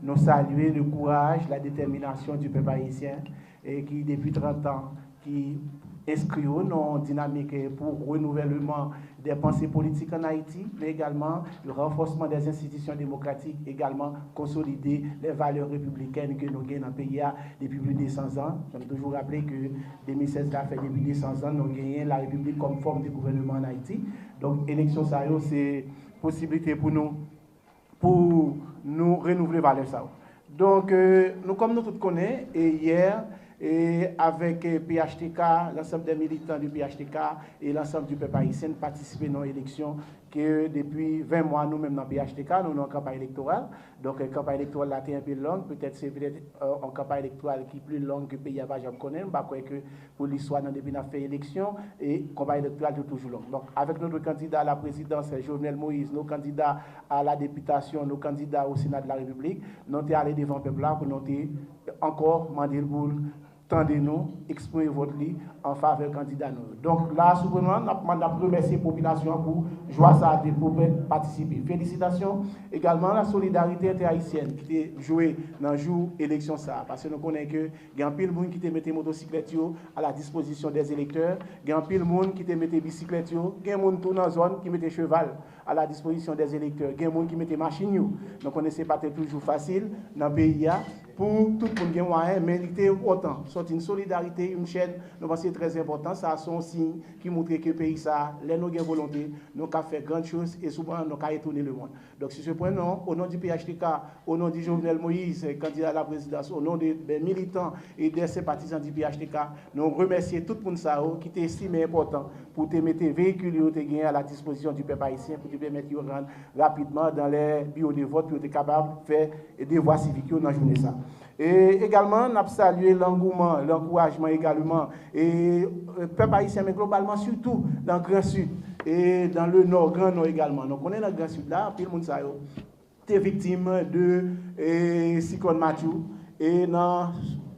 nous saluer le courage, la détermination du peuple haïtien et qui, depuis 30 ans, qui inscrit dans une dynamique pour renouvellement des pensées politiques en Haïti, mais également le renforcement des institutions démocratiques, également consolider les valeurs républicaines que nous gagnons dans le pays depuis plus de 100 ans. J'aime toujours rappeler que 2016 a fait depuis 200 ans, nous gagnons la République comme forme de gouvernement en Haïti. Donc, élection, ça c'est possibilité pour nous renouveler valeur ça. Donc, nous, comme nous tous connaissons, et hier, et avec PHTK, l'ensemble des militants du PHTK et l'ensemble du peuple haïtien participer à l'élection que depuis 20 mois, nous-mêmes dans PHTK, nous avons une campagne électorale. Donc, une campagne électorale là, est un peu longue. Peut-être c'est peut-être une campagne électorale qui est plus longue que le pays avant, je connais. Je crois que pour l'histoire, depuis qu'on a fait élection, et la campagne électorale est toujours longue. Donc, avec notre candidat à la présidence, Jovenel Moïse, nos candidats à la députation, nos candidats au Sénat de la République, nous sommes allés devant le peuple là pour nous encore demander pour tendez-nous, exprimez votre lit en faveur candidat. Donc là, souvent, on a remercié la population pour jouer ça, pour participer. Félicitations également à la solidarité interhaïtienne qui a joué dans le jour élection ça. Parce que nous connaissons que il y a un pile de monde qui te mettait motocyclette à la disposition des électeurs, il y a un pile de monde qui te mettait bicyclette, il y a un monde tout dans la zone qui mettait cheval à la disposition des électeurs, il y a un monde qui mettait machine. Donc on ne sait pas toujours facile dans le pays pour tout le monde qui a moyen, mais il était autant. C'est une solidarité, une chaîne, nous pensons c'est très important. Ça a son signe qui montre que le pays, ça, les nous avons volonté, nous avons fait grandes choses et souvent nous avons étonné le monde. Donc, sur ce point, non, au nom du PHTK, au nom du Jovenel Moïse, candidat à la présidence, au nom des militants et des sympathisants du PHTK, nous remercions tout le monde qui t'a estimé important pour te mettre véhicules à la disposition du peuple haïtien pour te permettre de rendre rapidement dans les bureaux de vote pour être capable de faire des devoirs civiques dans la journée. Ça. Et également, nous avons salué l'engouement, l'encouragement également, et le peuple haïtien, mais globalement, surtout dans le Grand Sud et dans le Nord, Grand Nord également. Donc, on est dans le Grand Sud là, puis le monde est victime de cyclone Mathieu, et dans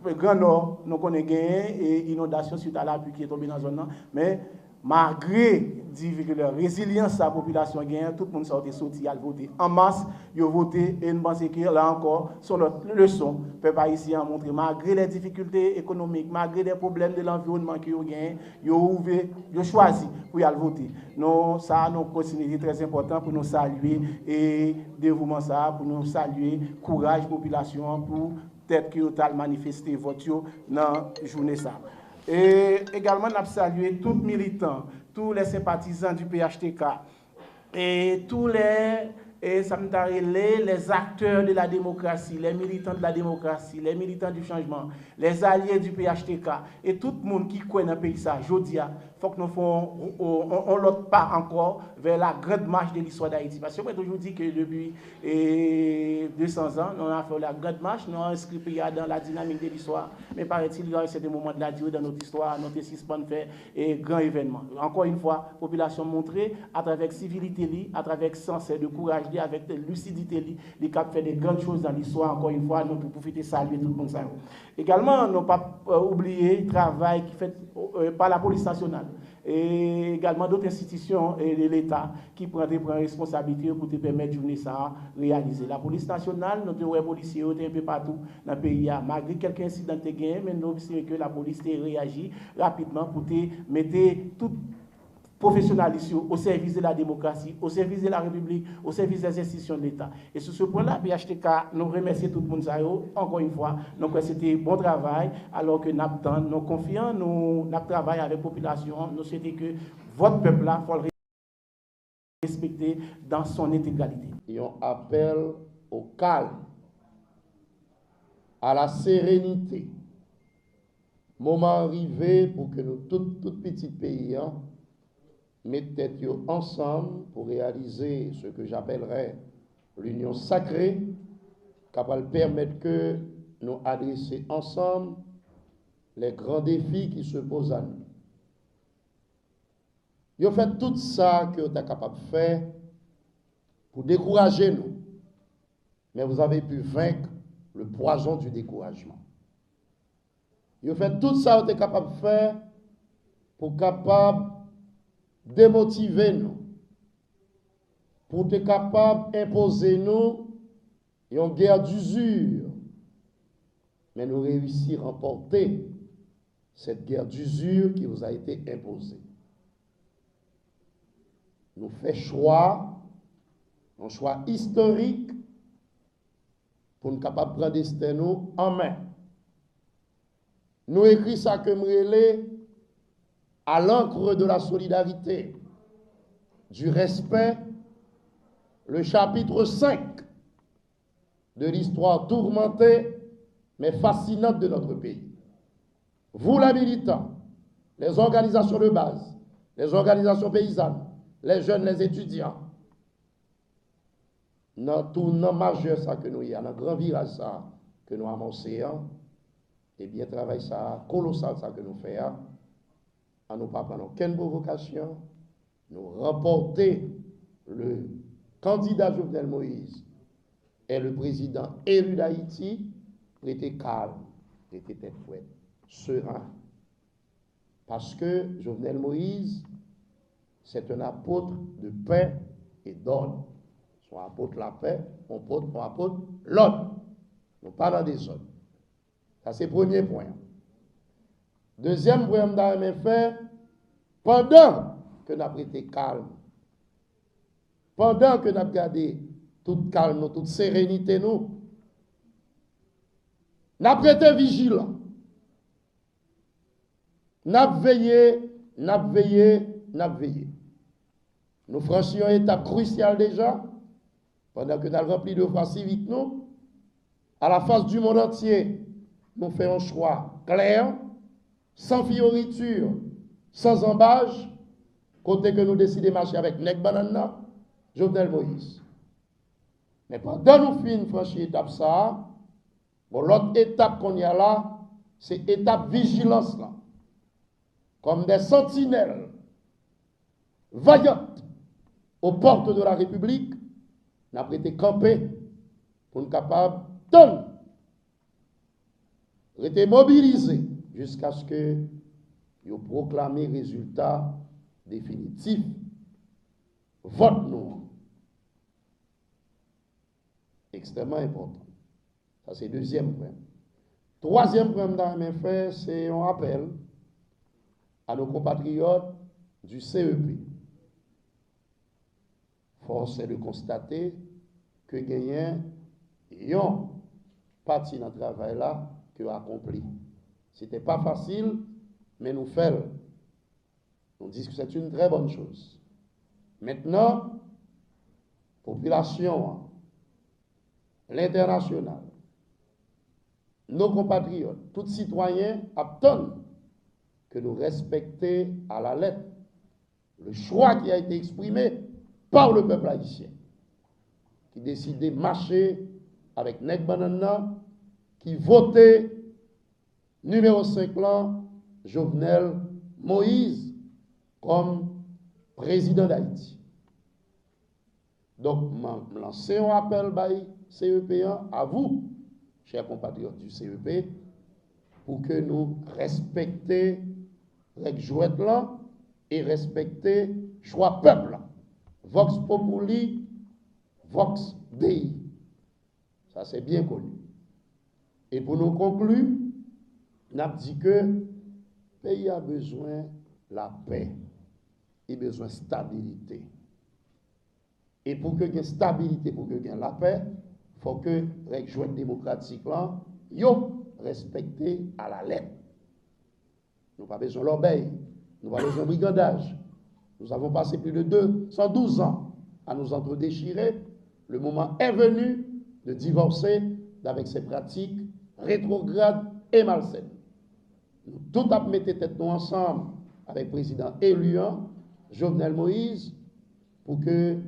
le Grand Nord, nous connaissons gagné inondation suite à la pluie qui est tombée dans la zone, mais malgré la résilience de la population, tout le monde sorti à voter en masse, ils ont voté et nous pensons que là encore, sur notre leçon, le peuple haïtien a montré, malgré les difficultés économiques, malgré les problèmes de l'environnement qu'ils ont gagné, ils ont choisi pour y aller voter. Nous, ça, nous continuons très important pour nous saluer et dévouement ça, pour nous saluer, courage population pour peut-être que vous avez manifesté votre dans la journée ça. Et également, nous avons salué tous les militants, tous les sympathisants du PHTK et tous les acteurs de la démocratie, les militants de la démocratie, les militants du changement, les alliés du PHTK et tout le monde qui connaît dans le pays ça. Je dis, il faut que nous fassions l'autre pas encore vers la grande marche de l'histoire d'Haïti. Parce que moi, je toujours dit que depuis 200 ans, nous avons fait la grande marche, nous avons inscrit le pays dans la dynamique de l'histoire. Mais paraît-il, il y a un moment de la durée dans notre histoire, notre suspens fait et grand événement. Encore une fois, la population montrée à travers civilité, à travers sens de courage, avec lucidité, les cap fait des grandes choses dans l'histoire. Encore une fois, nous pouvons profiter saluer tout le monde. Également, nous ne pas oublier le travail qui fait par la police nationale et également d'autres institutions de l'État qui prennent des responsabilités pour te permettre de journée ça réaliser. La police nationale, notre policiers un peu partout dans le pays, malgré quelques incidents de gain, mais nous savons que la police a réagi rapidement pour te mettre tout professionnalisme au service de la démocratie, au service de la République, au service des institutions de l'État. Et sur ce point-là, PHTK, nous remercions tout le monde, encore une fois. Donc, c'était bon travail, alors que nous confions, nous travaillons avec la population, nous souhaitons que votre peuple-là, il faut le respecter dans son intégralité. Et on appelle au calme, à la sérénité. Moment arrivé pour que nous, tout petits pays, mettent tête ensemble pour réaliser ce que j'appellerais l'union sacrée, capable de permettre que nous adressions ensemble les grands défis qui se posent à nous. Vous avez fait tout ça que vous êtes capable de faire pour décourager nous, mais vous avez pu vaincre le poison du découragement. Vous avez fait tout ça que vous êtes capable de faire pour capable démotiver nous, pour être capable d'imposer nous une guerre d'usure, mais nous réussissons à remporter cette guerre d'usure qui vous a été imposée. Nous faisons un choix historique pour nous capables de prendre destin nous en main. Nous écrit ça que me à l'encre de la solidarité, du respect, le chapitre 5 de l'histoire tourmentée mais fascinante de notre pays. Vous, les militants, les organisations de base, les organisations paysannes, les jeunes, les étudiants, dans tout tournant majeur ça que nous y a, dans le grand virage ça que nous amorçons, et bien travail ça colossal ça que nous faisons, à nous pas prendre aucune provocation, nous remporter le candidat Jovenel Moïse et le président élu d'Haïti, prêter calme, prêter tête fouette, serein. Parce que Jovenel Moïse, c'est un apôtre de paix et d'ordre. Son apôtre la paix, on apôtre l'ordre. Nous pas dans des ordres. Ça, c'est le premier point. Deuxième point, nous avons fait, pendant que nous avons été calme, pendant que nous avons gardé toute calme, toute sérénité, nous avons été vigilants. Nous avons veillé, nous avons veillé, nous avons veillé. Nous franchissions une étape cruciale déjà, pendant que nous avons rempli de voies civiques, nous, à la face du monde entier, nous faisons un choix clair, sans fioriture, sans embâche, côté que nous décidons de marcher avec Nek Banana, Jovenel Moïse. Mais pendant nous finissons franchir l'étape ça, bon, l'autre étape qu'on y a là, c'est étape vigilance là. Comme des sentinelles vaillantes aux portes de la République, nous avons été campés pour nous capables de rester mobilisés jusqu'à ce que nous proclamions résultat définitif. Vote nous. Extrêmement important. Ça, c'est le deuxième point. Troisième point dans mes faits, c'est un appel à nos compatriotes du CEP. Force est de constater que gagnent et ont parti dans le travail là que accompli. Ce n'était pas facile, mais nous faisons. On dit que c'est une très bonne chose. Maintenant, population, l'international, nos compatriotes, tous citoyens attendent que nous respections à la lettre le choix qui a été exprimé par le peuple haïtien, qui décidait de marcher avec Nek Banana, qui votait numéro 5 là, Jovenel Moïse, comme président d'Haïti. Donc, je lance un appel by CEP1 à vous, chers compatriotes du CEP, pour que nous respections les jouets là et respecter le choix peuple. Vox Populi, Vox Dei. Ça, c'est bien connu. Et pour nous conclure, nous avons dit que le pays a besoin de la paix. Il a besoin de stabilité. Et pour que y ait stabilité, pour que y ait la paix, il faut que les jouets démocratiques là, yo respecté à la lettre. Nous n'avons pas besoin de l'obéir. Nous n'avons pas besoin de brigandage. Nous avons passé plus de 212 ans à nous entre-déchirer. Le moment est venu de divorcer avec ces pratiques rétrogrades et malsaines. Nous tous avons mis tête nous ensemble avec le président élu, Jovenel Moïse, pour que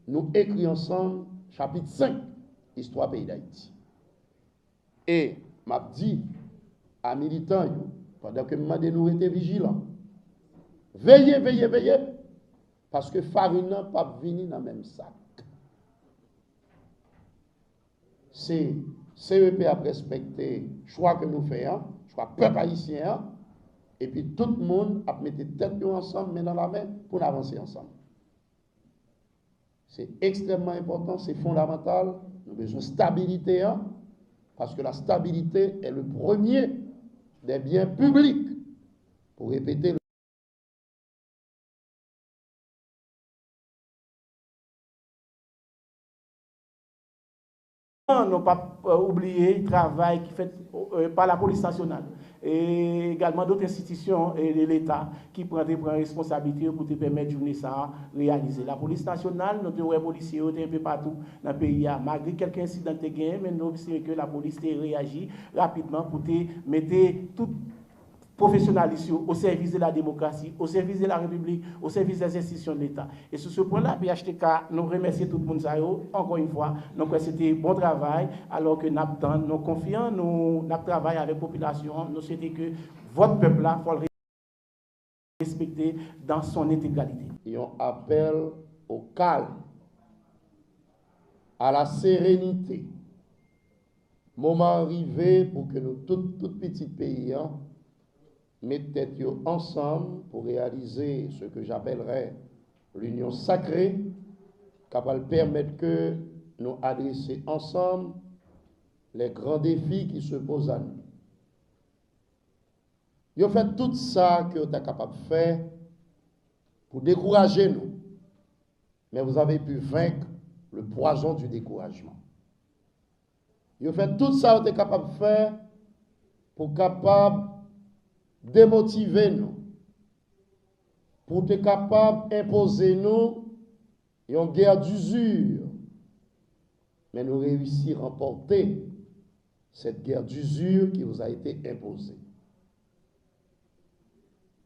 nous écrivions ensemble chapitre 5, Histoire pays d'Haïti. Et m'a dit à militants, pendant que nous étions vigilants, veillez, veillez, veillez, parce que farine n'a pas venu dans le même sac. C'est CEP à respecter le choix que nous faisons, le choix peuple haïtien, et puis tout le monde a mis tête ensemble, main dans la main, pour avancer ensemble. C'est extrêmement important, c'est fondamental Nous avons besoin de stabilité, hein, parce que la stabilité est le premier des biens publics. Pour répéter, n'ont pas oublié le travail qui est fait par la police nationale et également d'autres institutions et de l'État qui prennent des responsabilités pour te permettre de journée ça réaliser. La police nationale, nos policiers un peu partout dans le pays, malgré quelques incidents de gain, mais nous observons que la police a réagi rapidement pour te mettre tout professionnalisme au service de la démocratie, au service de la République, au service des institutions de l'État. Et sur ce point-là, PHTK, nous remercions tout le monde, encore une fois. Donc, c'était bon travail, alors que nous confions, nous travaillons avec la population, nous souhaitons que votre peuple-là, il faut le respecter dans son intégralité. Et on appelle au calme, à la sérénité. Moment arrivé pour que nous, tout petits pays, mettent tête ensemble pour réaliser ce que j'appellerais l'union sacrée, qui va permettre que nous adressions ensemble les grands défis qui se posent à nous. Vous fait tout ça que vous êtes capable de faire pour décourager nous, mais vous avez pu vaincre le poison du découragement. Vous fait tout ça que vous êtes capable de faire pour capable démotiver nous, pour être capable d'imposer nous une guerre d'usure. Mais nous réussissons à remporter cette guerre d'usure qui vous a été imposée.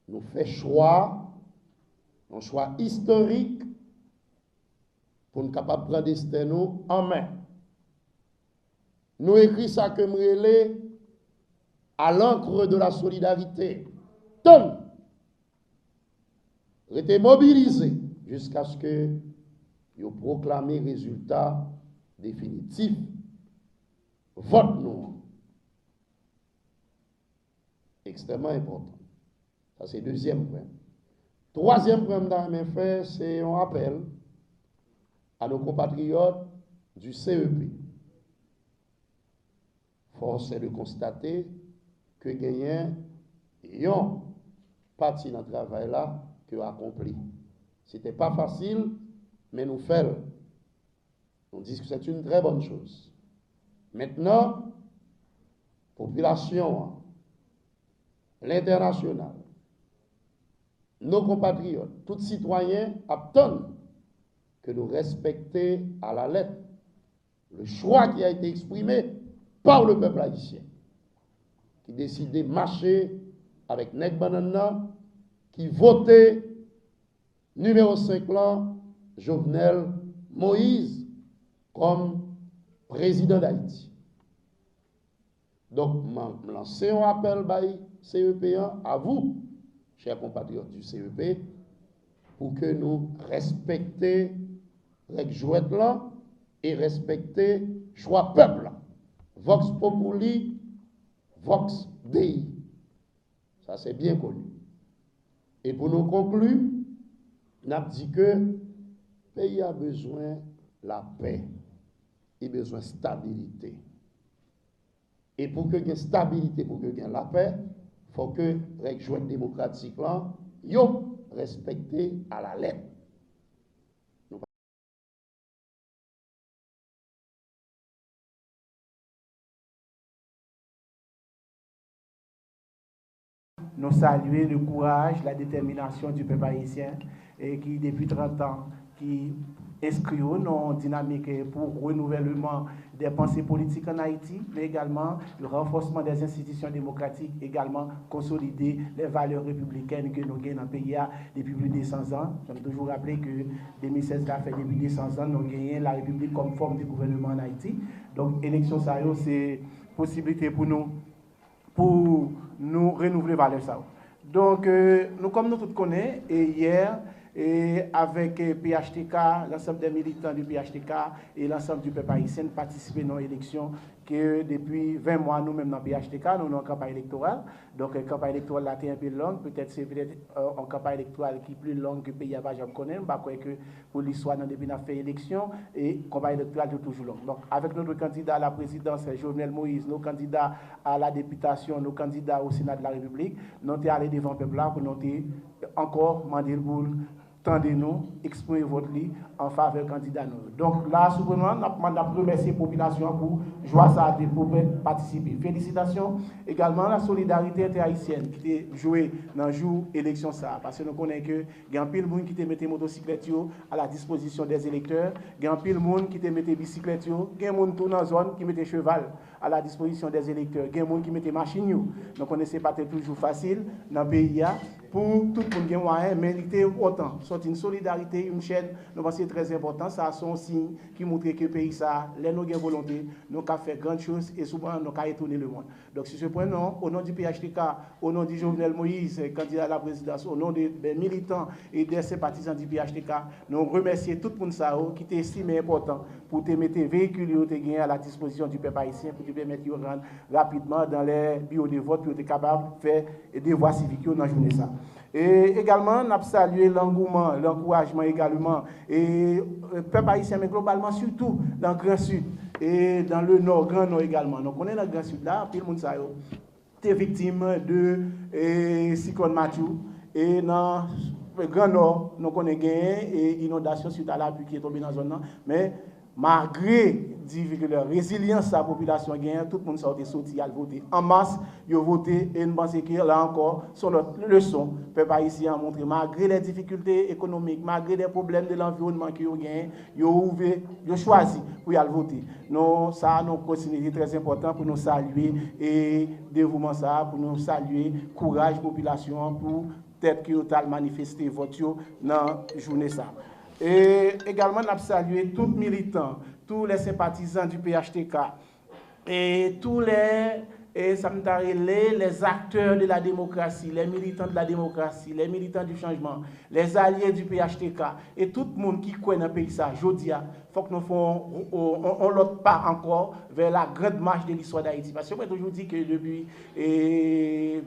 Nous faisons un choix historique pour nous capables de prendre destin nous en main. Nous écrivons ça comme relais à l'encre de la solidarité. Tout été mobilisé jusqu'à ce que vous proclamez résultat définitif. Vote nous. Extrêmement important. Ça, c'est le deuxième point. Troisième point dans mes faits, c'est un appel à nos compatriotes du CEP. Force est de constater que gagnent yon partie dans le travail là que accompli. C'était pas facile, mais nous faisons. On dit que c'est une très bonne chose. Maintenant, population, l'international, nos compatriotes, tous citoyens attendent que nous respections à la lettre le choix qui a été exprimé par le peuple haïtien, qui décidait de marcher avec Nek Banana, qui votait numéro 5 là, Jovenel Moïse, comme président d'Haïti. Donc, je lance un appel by CEP1 à vous, chers compatriotes du CEP, pour que nous respections les jouets là et respecter le choix peuple là. Vox Populi, Vox Dei. Ça, c'est bien connu. Et pour nous conclure, nous avons dit que le pays a besoin de la paix. Il a besoin de stabilité. Et pour que y ait stabilité, pour que y ait la paix, il faut que les jouets démocratiques là, soient respectés à la lettre. Nous saluons le courage, la détermination du peuple haïtien et qui, depuis 30 ans, qui inscrit dans une dynamique pour renouvellement des pensées politiques en Haïti, mais également le renforcement des institutions démocratiques, également consolider les valeurs républicaines que nous avons dans le pays depuis plus de 200 ans. Je vais toujours rappeler que 2016 a fait depuis 200 ans, nous avons gagné la République comme forme de gouvernement en Haïti. Donc, élection, c'est possibilité pour nous renouveler valeurs ça. Donc, nous, comme nous tous connaissons, et hier, et avec PHTK, l'ensemble des militants du PHTK et l'ensemble du peuple haïtien participer à nos élections que depuis 20 mois, nous-mêmes dans PHTK, nous avons une campagne électorale. Donc, une campagne électorale là, est un peu longue. Peut-être c'est une campagne électorale qui est plus longue que le pays n'a jamais connu. Je crois que pour l'histoire, depuis qu'on a fait élection, et la campagne électorale est toujours longue. Donc, avec notre candidat à la présidence, Jovenel Moïse, nos candidats à la députation, nos candidats au Sénat de la République, nous sommes allés devant le peuple là pour nous encore demander pour tendez-nous, exprimez votre lit en faveur du candidat. Donc là, souvent, nous remercier la population pour jouer ça, pour participer. Félicitations également à la solidarité interhaïtienne qui a joué dans le jour élection ça. Parce que nous connaissons que il y a un pile de monde qui a mis motocyclette à la disposition des électeurs, il y a un pile de monde qui a mis bicyclette, il y a un monde dans la zone qui met cheval à la disposition des électeurs, il y a un monde qui met machine. Nous connaissons pas toujours facile dans le pays pour tout le monde qui a moyen, mais il était autant. C'est une solidarité, une chaîne, nous pensons très important. Ça, c'est un signe qui montre que le pays, ça, les nous avons volonté, nous avons fait grandes choses et souvent nous avons étonné le monde. Donc, sur ce point, non, au nom du PHTK, au nom du Jovenel Moïse, candidat à la présidence, au nom des militants et des sympathisants du PHTK, nous remercions tout le monde qui est estimé important pour te mettre véhicules à la disposition du peuple haïtien pour te permettre de rendre rapidement dans les bureaux de vote pour être capable de faire des voies civiques dans la journée. Et également, nous avons salué l'engouement, l'encouragement également, et le peuple haïtien, mais globalement, surtout dans le Grand Sud et dans le Nord, Grand Nord également. Donc, on est dans le Grand Sud là, puis le monde est victime de cyclone Mathieu, et dans le Grand Nord, nous connaissons gagné inondation suite à la pluie qui est tombée dans la zone, mais malgré la résilience de la population, tout le monde sorti à voter. En masse, ils ont voté et nous pensons que là encore, sur notre leçon, le peuple haïtien a montré, malgré les difficultés économiques, malgré les problèmes de l'environnement qu'ils ont gagné, ils ont choisi pour y aller voter. Nous, ça, nous continuons très important pour nous saluer et dévouement ça, pour nous saluer, courage population pour peut-être qu'ils ont manifesté vote dans la journée ça. Et également, nous avons salué tous les militants, tous les sympathisants du PHTK et tous les acteurs de la démocratie, les militants de la démocratie, les militants du changement, les alliés du PHTK et tout le monde qui connaît dans le pays, ça, je dis, il faut que nous fassions l'autre pas encore vers la grande marche de l'histoire d'Haïti. Parce que moi, toujours dit que depuis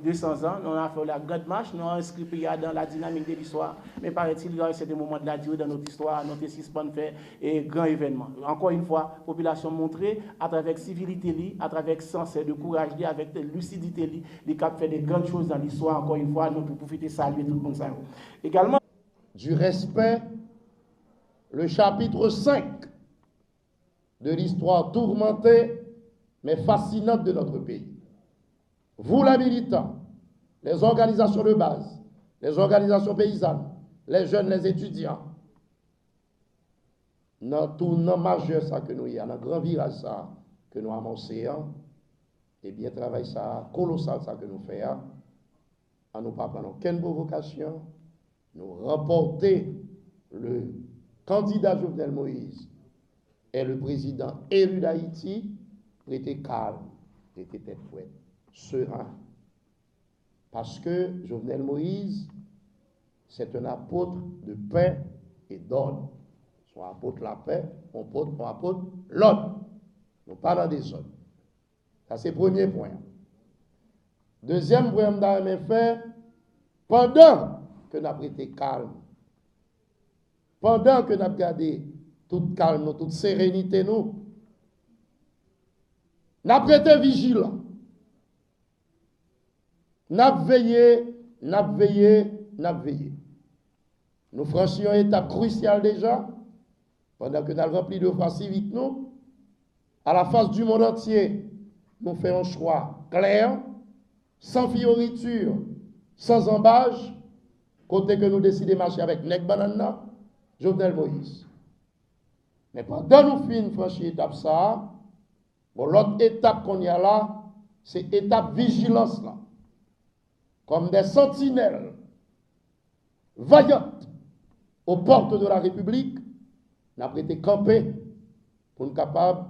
200 ans, nous avons fait la grande marche, nous avons inscrit le pays dans la dynamique de l'histoire. Mais paraît-il, il y a un moment de la durée dans notre histoire, notre suspens fait un grand événement. Encore une fois, la population montrée à travers civilité, à travers sens de courage, avec lucidité, les cap fait des grandes choses dans l'histoire. Encore une fois, nous pouvons profiter de saluer tout le monde. Également, du respect, le chapitre 5 de l'histoire tourmentée mais fascinante de notre pays. Vous, les militants, les organisations de base, les organisations paysannes, les jeunes, les étudiants, dans tout tournant majeur ça que nous y a, dans le grand virage ça que nous amorcé, et bien travail ça colossal ça que nous faisons, à nous pas prendre aucune provocation, nous remporter le candidat Jovenel Moïse et le président élu d'Haïti, était calme, était tête fouette, serein. Parce que Jovenel Moïse, c'est un apôtre de paix et d'ordre. Soit apôtre de la paix, on apôtre l'ordre. Nous pas dans des zones. Ça, c'est le premier point. Deuxième point, nous fait, pendant que nous avons été calme, pendant que nous avons gardé toute calme, toute sérénité, nous avons été vigilants. Nous avons veillé, nous avons veillé, nous avons veillé. Nous franchissions une étape cruciale déjà, pendant que nous avons rempli de voies civiques, nous, à la face du monde entier, nous faisons un choix clair, sans fioriture, sans embâche, côté que nous décidons de marcher avec Nek Banana, Jovenel Moïse. Mais pendant nous finissons franchir l'étape ça, bon, l'autre étape qu'on y a là, c'est étape vigilance là. Comme des sentinelles vaillantes aux portes de la République, nous avons été campés pour être capables